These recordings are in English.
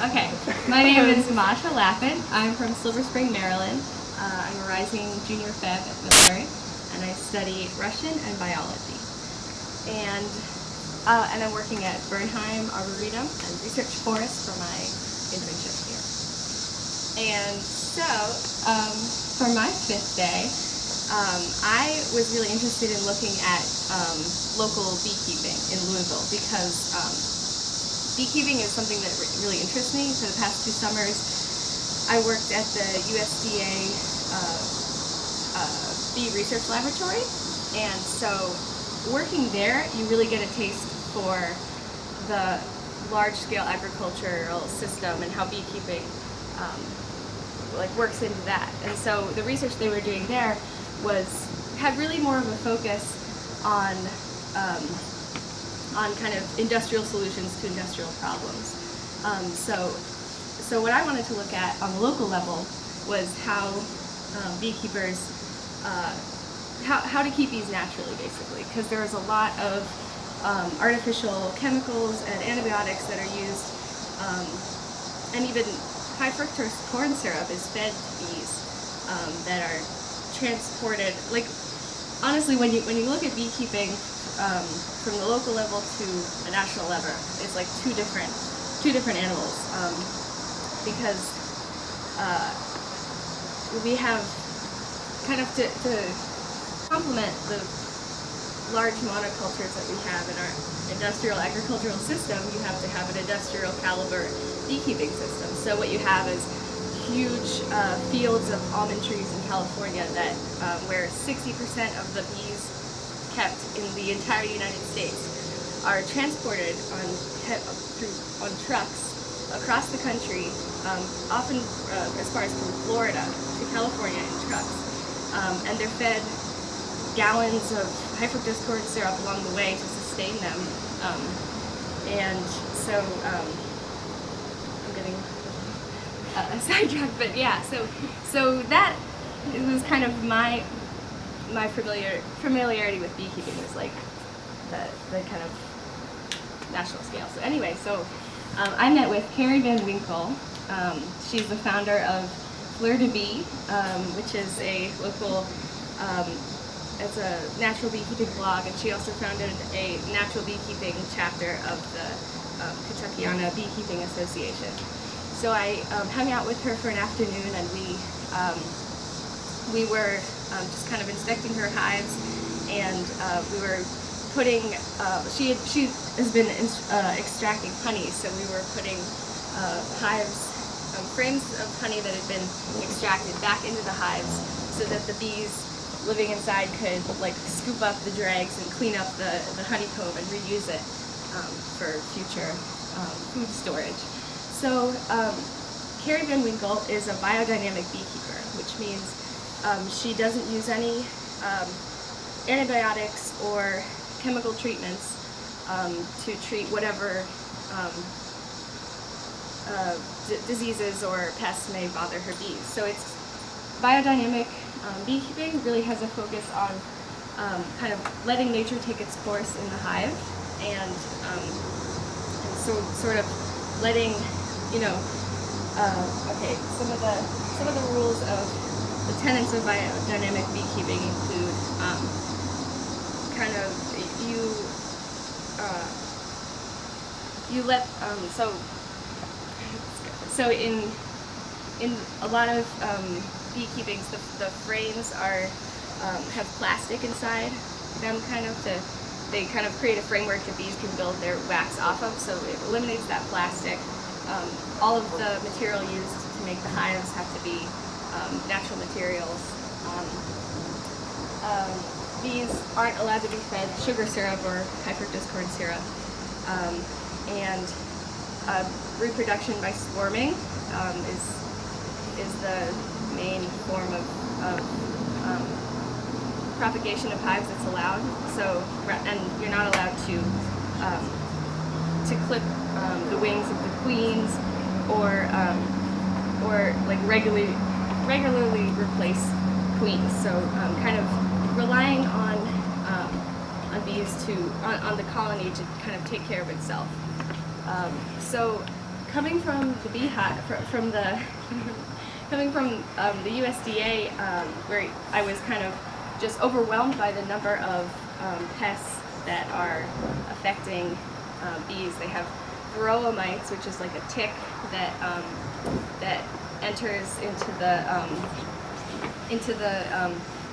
Okay, my name is Masha. I'm from Silver Spring, Maryland. I'm a rising junior feb at Missouri, and I study Russian and biology. And I'm working at Bernheim Arboretum and Research Forest for my internship here. And so, for my fifth day, I was really interested in looking at local beekeeping in Louisville because beekeeping is something that really interests me. For the past 2 summers, I worked at the USDA Bee Research Laboratory, and so working there, you really get a taste for the large-scale agricultural system and how beekeeping works into that. And so the research they were doing there had really more of a focus on kind of industrial solutions to industrial problems. So what I wanted to look at on the local level was how beekeepers, how to keep bees naturally, basically, because there is a lot of artificial chemicals and antibiotics that are used, and even high fructose corn syrup is fed to bees that are transported. Like, honestly, when you look at beekeeping from the local level to the national level, it's like two different animals, because we have kind of to complement the large monocultures that we have in our industrial agricultural system. You have to have an industrial caliber beekeeping system. So what you have is huge fields of almond trees in California that where 60% of the bees kept in the entire United States are transported on trucks across the country, often as far as from Florida to California in trucks, and they're fed gallons of high fructose corn syrup along the way to sustain them. And so I'm getting sidetracked, but yeah, so that was kind of my familiarity with beekeeping, was like the kind of national scale. So anyway, I met with Carrie Van Winkle. She's the founder of Fleur de Bee, which is a local, it's a natural beekeeping blog, and she also founded a natural beekeeping chapter of the Kentuckiana Beekeeping Association. So I hung out with her for an afternoon, and we were just kind of inspecting her hives, and we were putting, she has been extracting honey, so we were putting frames of honey that had been extracted back into the hives so that the bees living inside could scoop up the dregs and clean up the honeycomb and reuse it for future food storage. So Carrie Van Winkle is a biodynamic beekeeper, which means she doesn't use any antibiotics or chemical treatments to treat whatever diseases or pests may bother her bees. So it's biodynamic beekeeping really has a focus on kind of letting nature take its course in the hive, and so sort of letting, okay, some of the rules of the tenets of biodynamic beekeeping include kind of you let so in a lot of beekeepings, the frames have plastic inside them, they kind of create a framework that bees can build their wax off of, so it eliminates that plastic. All of the material used to make the hives have to be natural materials. Bees aren't allowed to be fed sugar syrup or high fructose corn syrup, and reproduction by swarming is the main form of propagation of hives that's allowed. So, and you're not allowed to clip the wings of the queens or regularly replace queens. So kind of relying on bees on the colony to kind of take care of itself. So coming from the beehive, from the coming from the USDA, where I was kind of just overwhelmed by the number of pests that are affecting bees. They have varroa mites, which is like a tick that that enters into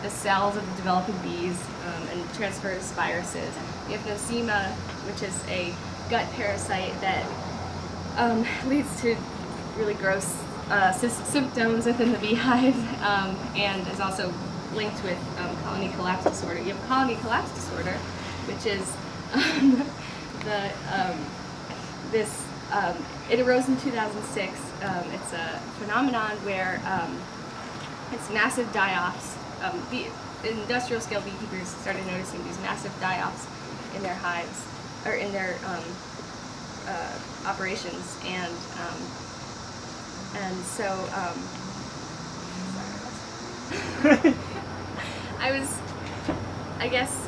the cells of the developing bees and transfers viruses. You have nosema, which is a gut parasite that leads to really gross symptoms within the beehive, and is also linked with colony collapse disorder. You have colony collapse disorder, which is it arose in 2006. It's a phenomenon where it's massive die-offs. The industrial scale beekeepers started noticing these massive die-offs in their hives, or in their operations, and so I was, I guess,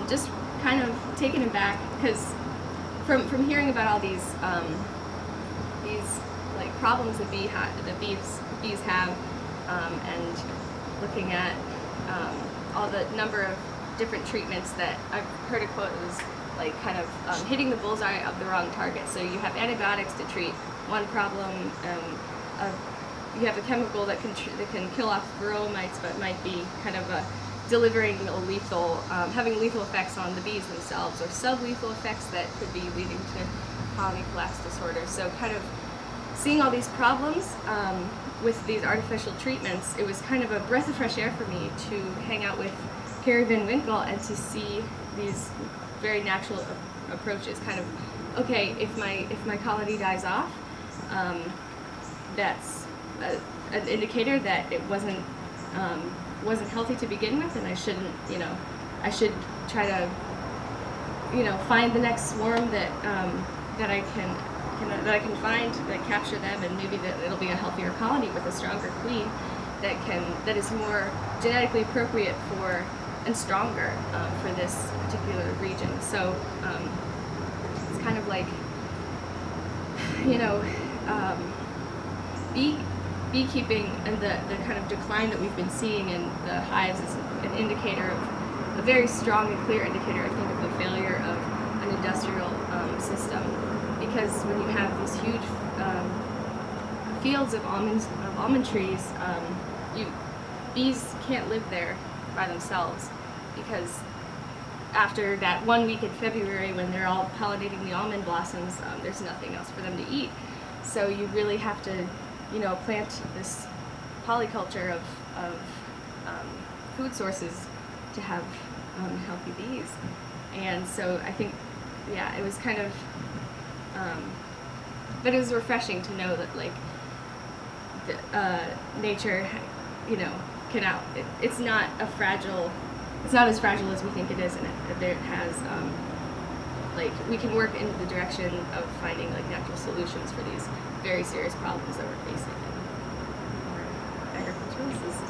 just kind of taken aback, because from hearing about all these like problems that bees have, and looking at all the number of different treatments that I've heard a quote was like kind of hitting the bullseye of the wrong target. So you have antibiotics to treat one problem. You have a chemical that can kill off varroa mites, but might be kind of delivering having lethal effects on the bees themselves, or sublethal effects that could be leading to colony collapse disorder. So kind of seeing all these problems with these artificial treatments, it was kind of a breath of fresh air for me to hang out with Carrie Van Winkle and to see these very natural approaches. Kind of, okay, if my colony dies off, that's an indicator that it wasn't healthy to begin with, and I shouldn't, I should try to, find the next swarm that I can find, that capture them, and maybe that it'll be a healthier colony with a stronger queen that is more genetically appropriate for and stronger for this particular region. So it's kind of like, beekeeping and the kind of decline that we've been seeing in the hives is an indicator of a very strong and clear indicator, I think, of the failure of an industrial system. Because when you have these huge fields of almond trees, bees can't live there by themselves, because after that 1 week in February when they're all pollinating the almond blossoms, there's nothing else for them to eat. So you really have to, plant this polyculture of food sources to have healthy bees. And so I think, it was kind of, but it was refreshing to know that, like, nature, it's not as fragile as we think it is, and it has, we can work in the direction of finding natural solutions for these very serious problems that we're facing in our agricultural system.